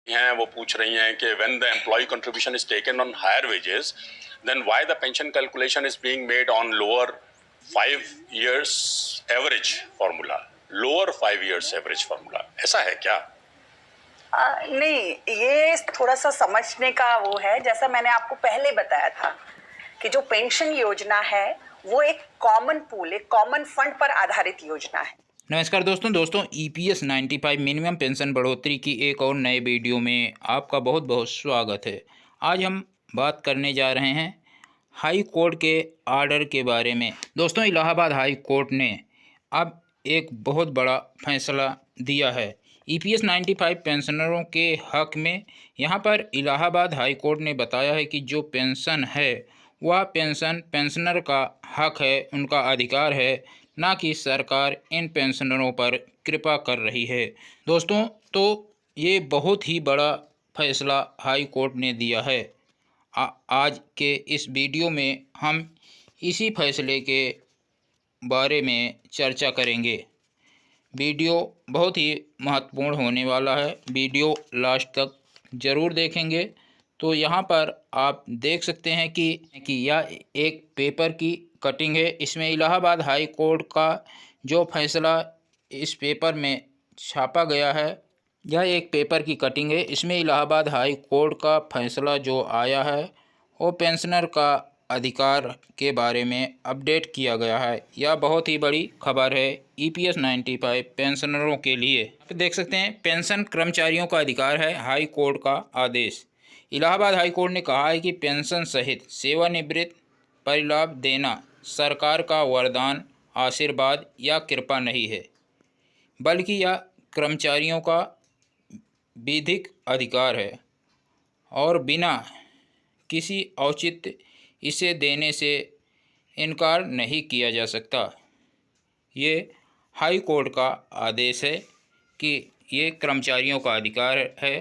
हैं वो पूछ रही हैं कि when the employ contribution is taken on higher wages then why the pension calculation is being made on lower 5 years average formula, lower 5 years average formula, ऐसा है क्या? नहीं, ये थोड़ा सा समझने का वो है। जैसा मैंने आपको पहले बताया था कि जो पेंशन योजना है वो एक कॉमन पूल, एक कॉमन फंड पर आधारित योजना है। नमस्कार दोस्तों EPS 95 मिनिमम पेंशन बढ़ोतरी की एक और नए वीडियो में आपका बहुत बहुत स्वागत है। आज हम बात करने जा रहे हैं हाई कोर्ट के आर्डर के बारे में। दोस्तों, इलाहाबाद हाई कोर्ट ने अब एक बहुत बड़ा फैसला दिया है EPS 95 पेंशनरों के हक में। यहाँ पर इलाहाबाद हाई कोर्ट ने बताया है कि जो पेंशन है वह पेंशन पेंशनर का हक है, उनका अधिकार है, ना कि सरकार इन पेंशनरों पर कृपा कर रही है। दोस्तों, तो ये बहुत ही बड़ा फैसला हाई कोर्ट ने दिया है। आज के इस वीडियो में हम इसी फैसले के बारे में चर्चा करेंगे। वीडियो बहुत ही महत्वपूर्ण होने वाला है, वीडियो लास्ट तक ज़रूर देखेंगे। तो यहाँ पर आप देख सकते हैं कि यह एक पेपर की कटिंग है। इसमें इलाहाबाद हाई कोर्ट का जो फैसला इस पेपर में छापा गया है, यह एक पेपर की कटिंग है। इसमें इलाहाबाद हाई कोर्ट का फैसला जो आया है वो पेंशनर का अधिकार के बारे में अपडेट किया गया है। यह बहुत ही बड़ी खबर है EPS 95 पेंशनरों के लिए। आप देख सकते हैं, पेंशन कर्मचारियों का अधिकार है, हाई कोर्ट का आदेश। इलाहाबाद हाई कोर्ट ने कहा है कि पेंशन सहित सेवानिवृत्त परिलाभ देना सरकार का वरदान, आशीर्वाद या कृपा नहीं है, बल्कि यह कर्मचारियों का विधिक अधिकार है और बिना किसी औचित्य इसे देने से इनकार नहीं किया जा सकता। ये हाई कोर्ट का आदेश है कि ये कर्मचारियों का अधिकार है,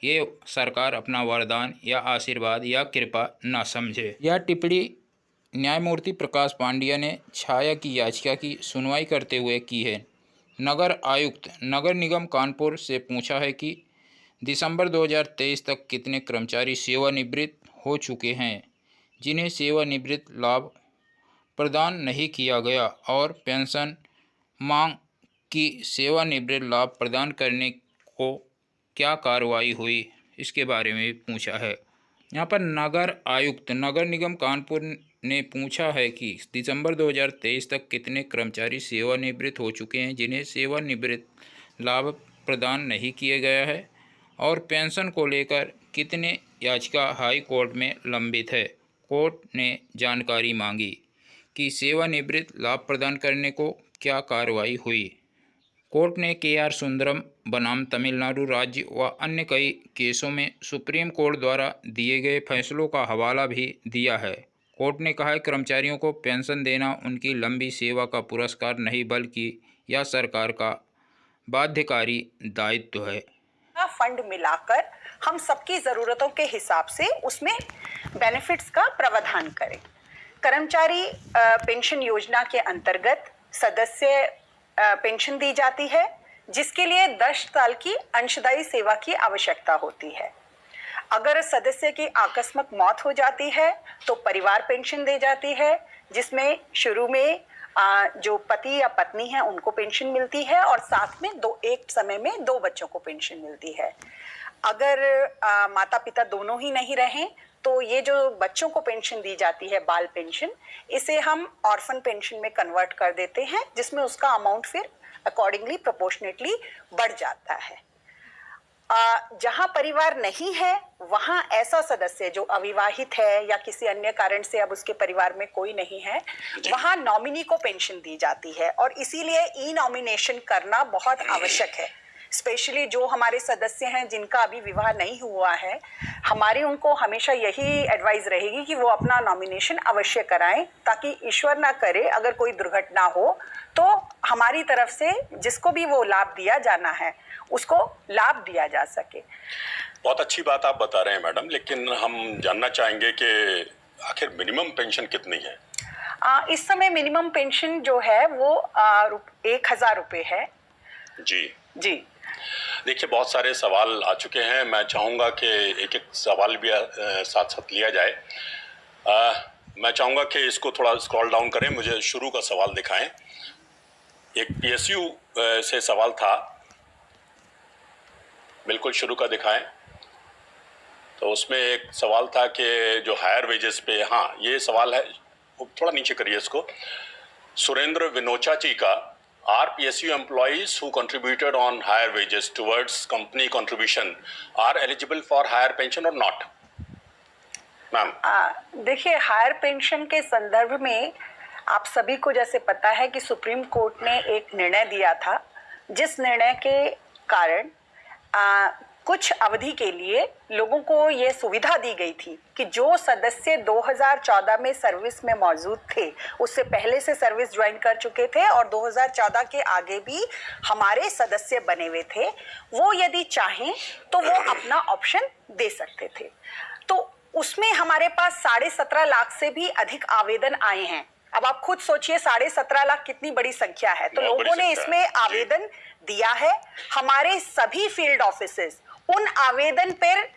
ये सरकार अपना वरदान या आशीर्वाद या कृपा न समझे। यह टिप्पणी न्यायमूर्ति प्रकाश पांड्या ने छाया की याचिका की सुनवाई करते हुए की है। नगर आयुक्त नगर निगम कानपुर से पूछा है कि दिसंबर 2023 तक कितने कर्मचारी सेवानिवृत्त हो चुके हैं जिन्हें सेवानिवृत्त लाभ प्रदान नहीं किया गया, और पेंशन मांग की सेवानिवृत्त लाभ प्रदान करने को क्या कार्रवाई हुई, इसके बारे में पूछा है। यहाँ पर नगर आयुक्त नगर निगम कानपुर ने पूछा है कि दिसंबर 2023 तक कितने कर्मचारी सेवानिवृत्त हो चुके हैं जिन्हें सेवानिवृत्त लाभ प्रदान नहीं किया गया है, और पेंशन को लेकर कितने याचिका हाई कोर्ट में लंबित है। कोर्ट ने जानकारी मांगी कि सेवानिवृत्त लाभ प्रदान करने को क्या कार्रवाई हुई। कोर्ट ने KR सुंदरम बनाम तमिलनाडु राज्य व अन्य कई केसों में सुप्रीम कोर्ट द्वारा दिए गए फैसलों का हवाला भी दिया है। कोर्ट ने कहा है कर्मचारियों को पेंशन देना उनकी लंबी सेवा का पुरस्कार नहीं, बल्कि यह सरकार का बाध्यकारी दायित्व है। फंड मिलाकर हम सबकी ज़रूरतों के हिसाब से उसमें बेनिफिट्स का प्रावधान करें। कर्मचारी पेंशन योजना के अंतर्गत सदस्य पेंशन दी जाती है, जिसके लिए 10 साल की अंशदायी सेवा की आवश्यकता होती है। अगर सदस्य की आकस्मिक मौत हो जाती है तो परिवार पेंशन दी जाती है, जिसमें शुरू में जो पति या पत्नी है उनको पेंशन मिलती है और साथ में एक समय में 2 बच्चों को पेंशन मिलती है। अगर माता पिता दोनों ही नहीं रहें तो ये जो बच्चों को पेंशन दी जाती है, बाल पेंशन, इसे हम ऑर्फन पेंशन में कन्वर्ट कर देते हैं, जिसमें उसका अमाउंट फिर अकॉर्डिंगली प्रोपोर्शनेटली बढ़ जाता है। जहां परिवार नहीं है वहां ऐसा सदस्य जो अविवाहित है या किसी अन्य कारण से अब उसके परिवार में कोई नहीं है, वहां नॉमिनी को पेंशन दी जाती है। और इसीलिए ई नॉमिनेशन करना बहुत आवश्यक है। स्पेशली जो हमारे सदस्य हैं जिनका अभी विवाह नहीं हुआ है, हमारी उनको हमेशा यही एडवाइस रहेगी कि वो अपना नॉमिनेशन अवश्य कराएं, ताकि ईश्वर ना करे अगर कोई दुर्घटना हो तो हमारी तरफ से जिसको भी वो लाभ दिया जाना है उसको लाभ दिया जा सके। बहुत अच्छी बात आप बता रहे हैं मैडम, लेकिन हम जानना चाहेंगे कि आखिर मिनिमम पेंशन कितनी है? इस समय मिनिमम पेंशन जो है वो 1000 रुपये है। जी जी। देखिए, बहुत सारे सवाल आ चुके हैं। मैं चाहूँगा कि एक एक सवाल भी साथ साथ लिया जाए। मैं चाहूँगा कि इसको थोड़ा स्क्रॉल डाउन करें, मुझे शुरू का सवाल दिखाएं। एक PSU से सवाल था, बिल्कुल शुरू का दिखाएं। तो उसमें एक सवाल था कि जो हायर वेजेस पे, हाँ ये सवाल है, थोड़ा नीचे करिए इसको। सुरेंद्र विनोचा जी का, are PSU employees who contributed on higher wages towards company contribution are eligible for higher pension or not? Ma'am देखिए, हायर पेंशन के संदर्भ में आप सभी को जैसे पता है कि सुप्रीम कोर्ट ने एक निर्णय दिया था, जिस निर्णय के कारण कुछ अवधि के लिए लोगों को ये सुविधा दी गई थी कि जो सदस्य 2014 में सर्विस में मौजूद थे, उससे पहले से सर्विस ज्वाइन कर चुके थे और 2014 के आगे भी हमारे सदस्य बने हुए थे, वो यदि चाहें तो वो अपना ऑप्शन दे सकते थे। तो उसमें हमारे पास 17.5 लाख से भी अधिक आवेदन आए हैं। अब आप खुद सोचिए 17.5 लाख कितनी बड़ी संख्या है। तो लोगों ने इसमें आवेदन दिया है। हमारे सभी फील्ड ऑफिसेस उन आवेदन पर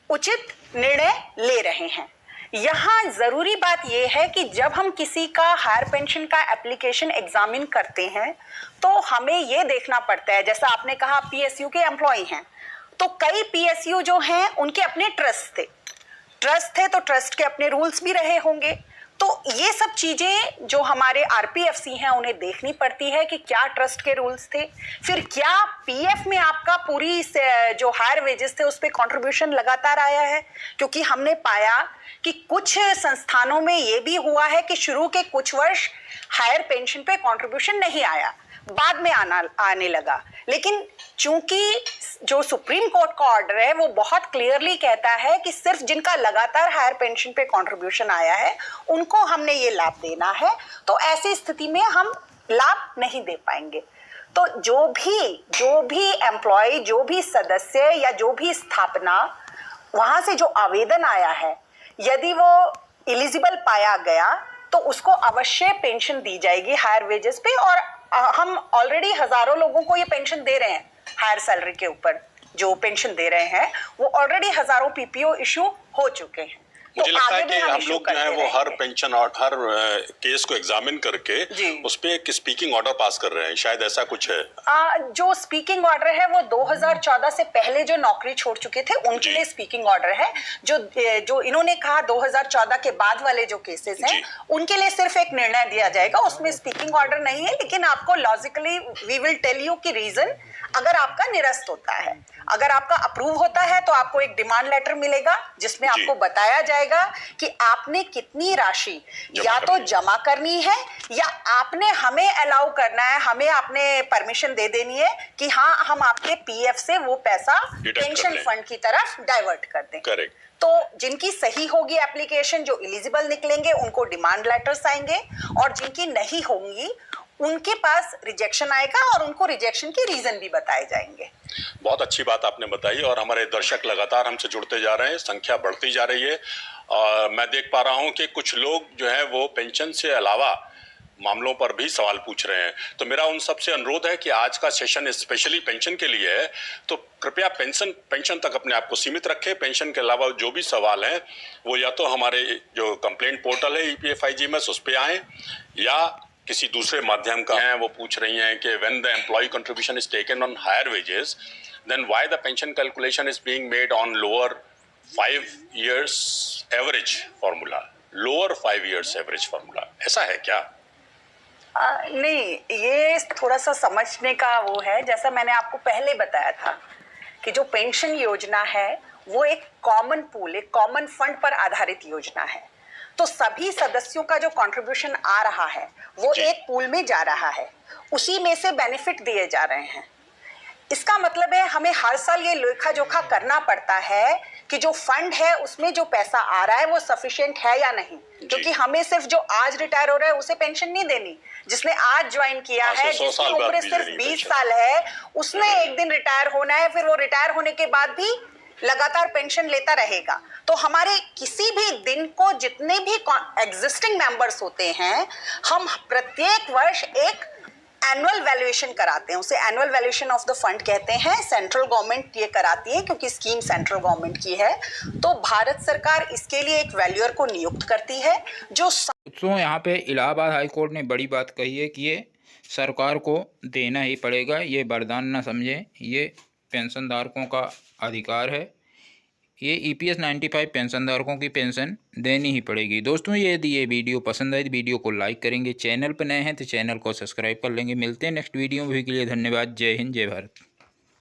उचित निर्णय ले रहे हैं। यहाँ जरूरी बात यह है कि जब हम किसी का हायर पेंशन का एप्लीकेशन एग्जामिन करते हैं तो हमें यह देखना पड़ता है, जैसा आपने कहा PSU के एम्प्लॉय हैं, तो कई PSU जो हैं उनके अपने ट्रस्ट थे तो ट्रस्ट के अपने रूल्स भी रहे होंगे। तो ये सब चीजें जो हमारे RPFC हैं उन्हें देखनी पड़ती है कि क्या ट्रस्ट के रूल्स थे, फिर क्या PF में आपका पूरी जो हायर वेजेस थे उस पर कॉन्ट्रीब्यूशन लगातार आया है, क्योंकि हमने पाया कि कुछ संस्थानों में ये भी हुआ है कि शुरू के कुछ वर्ष हायर पेंशन पे कॉन्ट्रीब्यूशन नहीं आया, बाद में आने लगा। लेकिन चूंकि जो सुप्रीम कोर्ट का ऑर्डर है वो बहुत क्लियरली कहता है कि सिर्फ जिनका लगातार हायर पेंशन पे कंट्रीब्यूशन आया है उनको हमने ये लाभ देना है, तो ऐसी स्थिति में हम लाभ नहीं दे पाएंगे। तो जो भी एम्प्लॉय, जो भी सदस्य या जो भी स्थापना वहां से जो आवेदन आया है, यदि वो एलिजिबल पाया गया तो उसको अवश्य पेंशन दी जाएगी हायर वेजेस पे। और हम ऑलरेडी हजारों लोगों को ये पेंशन दे रहे हैं, हायर सैलरी के ऊपर जो पेंशन दे रहे हैं वो ऑलरेडी हजारों PPO इशू हो चुके हैं। मुझे लगता है कि हम लोग जो है वो हर पेंशन और हर केस को एग्जामिन करके उस पे एक स्पीकिंग ऑर्डर पास कर रहे हैं, शायद ऐसा कुछ है। जो स्पीकिंग ऑर्डर है वो 2014 से पहले जो नौकरी छोड़ चुके थे उनके लिए स्पीकिंग ऑर्डर है। जो इन्होंने कहा 2014 के बाद वाले जो केसेस हैं उनके लिए सिर्फ एक निर्णय दिया जाएगा, उसमें स्पीकिंग ऑर्डर नहीं है। लेकिन आपको logically we will tell you कि रीजन अगर आपका निरस्त होता है, अगर आपका अप्रूव होता है तो आपको एक डिमांड लेटर मिलेगा जिसमें आपको बताया जाएगा कि आपने कितनी राशि या तो जमा करनी है या आपने हमें अलाउ करना है, हमें आपने परमिशन दे देनी है कि हाँ हम आपके PF से वो पैसा पेंशन फंड की तरफ डाइवर्ट कर दें। करेक्ट। तो जिनकी सही होगी एप्लीकेशन, जो एलिजिबल निकलेंगे उनको डिमांड लेटर्स आएंगे, और जिनकी नहीं होंगी उनके पास रिजेक्शन आएगा और उनको रिजेक्शन के रीजन भी बताए जाएंगे। बहुत अच्छी बात आपने बताई और हमारे दर्शक लगातार हमसे जुड़ते जा रहे हैं, संख्या बढ़ती जा रही है। और मैं देख पा रहा हूं कि कुछ लोग जो है वो पेंशन से अलावा मामलों पर भी सवाल पूछ रहे हैं। तो मेरा उन सबसे अनुरोध है कि आज का सेशन स्पेशली पेंशन के लिए है, तो कृपया पेंशन तक अपने आप को सीमित रखें। पेंशन के अलावा जो भी सवाल हैं वो या तो हमारे जो कंप्लेंट पोर्टल है EPFIGMS उस पर आए या किसी दूसरे माध्यम का है। वो पूछ रही हैं कि when the employ contribution is taken on higher wages then why the pension calculation is being made on lower 5 years average formula, lower 5 years average formula, ऐसा है क्या? नहीं, ये थोड़ा सा समझने का वो है। जैसा मैंने आपको पहले बताया था कि जो पेंशन योजना है वो एक कॉमन पूल, एक कॉमन फंड पर आधारित योजना है। तो सभी सदस्यों का जो कंट्रीब्यूशन आ रहा है वो एक पूल में जा रहा है, उसी में से बेनिफिट दिए जा रहे हैं। इसका मतलब है हमें हर साल ये लेखा जोखा करना पड़ता है कि जो फंड है उसमें जो पैसा आ रहा है वो सफिशिएंट है या नहीं, क्योंकि हमें सिर्फ जो आज रिटायर हो रहा है उसे पेंशन नहीं देनी। जिसने आज ज्वाइन किया है, जिसकी उम्र सिर्फ 20 साल है, उसने एक दिन रिटायर होना है, फिर वो रिटायर होने के बाद भी लगातार पेंशन लेता रहेगा। तो हमारे किसी भी दिन को जितने भी एग्जिस्टिंग मेंबर्स होते हैं, हम प्रत्येक वर्ष एक एनुअल वैल्यूएशन कराते हैं, उसे annual valuation of the fund कहते हैं। सेंट्रल गवर्नमेंट ये कराती है क्योंकि स्कीम सेंट्रल गवर्नमेंट की है, तो भारत सरकार इसके लिए एक वैल्यूअर को नियुक्त करती है जो तो यहाँ पे इलाहाबाद हाई कोर्ट ने बड़ी बात कही है कि ये सरकार को देना ही पड़ेगा, ये वरदान ना समझें, ये पेंशनधारकों का अधिकार है। ये EPS 95 पेंशनधारकों की पेंशन देनी ही पड़ेगी। दोस्तों यदि ये वीडियो पसंद आए तो वीडियो को लाइक करेंगे, चैनल पर नए हैं तो चैनल को सब्सक्राइब कर लेंगे। मिलते हैं नेक्स्ट वीडियो में, भी के लिए धन्यवाद। जय हिंद, जय भारत।